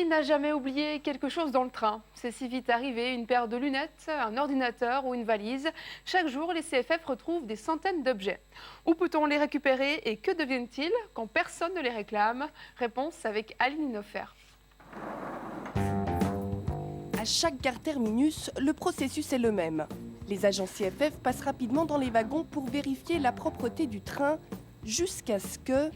n'a jamais oublié quelque chose dans le train? C'est si vite arrivé, une paire de lunettes, un ordinateur ou une valise. Chaque jour, les CFF retrouvent des centaines d'objets. Où peut-on les récupérer et que deviennent-ils quand personne ne les réclame? Réponse avec Aline Noffer. À chaque gare terminus, le processus est le même. Les agents CFF passent rapidement dans les wagons pour vérifier la propreté du train, jusqu'à ce que...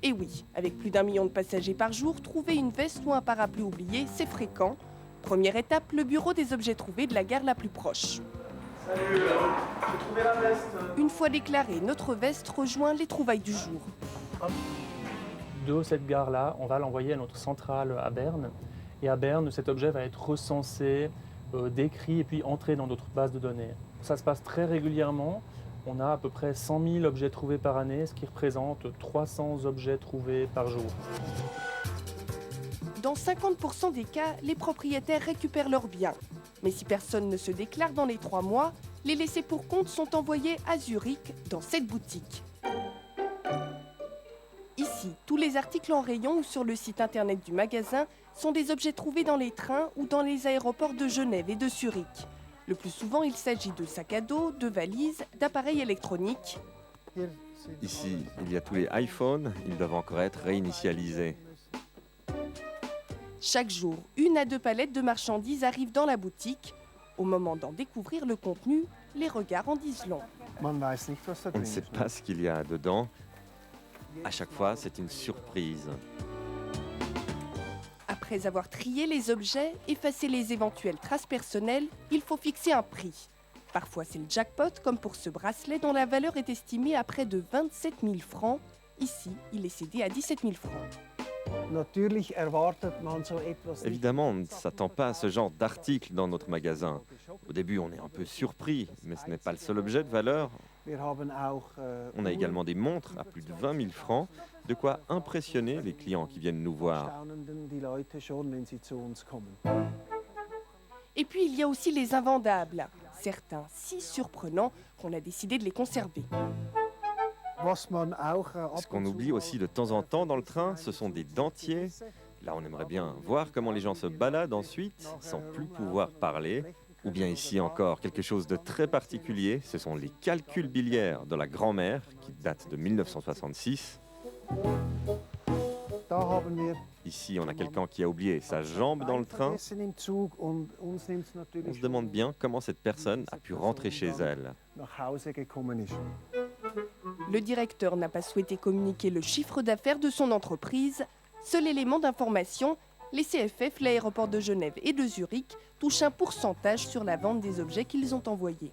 Et oui, avec plus d'1 million de passagers par jour, trouver une veste ou un parapluie oublié, c'est fréquent. Première étape, le bureau des objets trouvés de la gare la plus proche. Salut, j'ai trouvé la veste. Une fois déclarée, notre veste rejoint les trouvailles du jour. De cette gare-là, on va l'envoyer à notre centrale à Berne. Et à Berne, cet objet va être recensé, décrit et puis entré dans notre base de données. Ça se passe très régulièrement. On a à peu près 100 000 objets trouvés par année, ce qui représente 300 objets trouvés par jour. Dans 50% des cas, les propriétaires récupèrent leurs biens. Mais si personne ne se déclare dans les 3 mois, les laissés pour compte sont envoyés à Zurich, dans cette boutique. Ici, tous les articles en rayon ou sur le site internet du magasin sont des objets trouvés dans les trains ou dans les aéroports de Genève et de Zurich. Le plus souvent, il s'agit de sacs à dos, de valises, d'appareils électroniques. Ici, il y a tous les iPhones, ils doivent encore être réinitialisés. Chaque jour, 1 à 2 palettes de marchandises arrivent dans la boutique. Au moment d'en découvrir le contenu, les regards en disent long. On ne sait pas ce qu'il y a dedans. À chaque fois, c'est une surprise. Après avoir trié les objets, effacé les éventuelles traces personnelles, il faut fixer un prix. Parfois c'est le jackpot, comme pour ce bracelet dont la valeur est estimée à près de 27 000 francs. Ici, il est cédé à 17 000 francs. Évidemment, on ne s'attend pas à ce genre d'article dans notre magasin. Au début, on est un peu surpris, mais ce n'est pas le seul objet de valeur. On a également des montres à plus de 20 000 francs, de quoi impressionner les clients qui viennent nous voir. Et puis il y a aussi les invendables, certains si surprenants qu'on a décidé de les conserver. Ce qu'on oublie aussi de temps en temps dans le train, ce sont des dentiers. Là, on aimerait bien voir comment les gens se baladent ensuite, sans plus pouvoir parler. Ou bien ici encore, quelque chose de très particulier, ce sont les calculs biliaires de la grand-mère, qui datent de 1966. Ici, on a quelqu'un qui a oublié sa jambe dans le train. On se demande bien comment cette personne a pu rentrer chez elle. Le directeur n'a pas souhaité communiquer le chiffre d'affaires de son entreprise. Seul élément d'information, les CFF, l'aéroport de Genève et de Zurich, touchent un pourcentage sur la vente des objets qu'ils ont envoyés.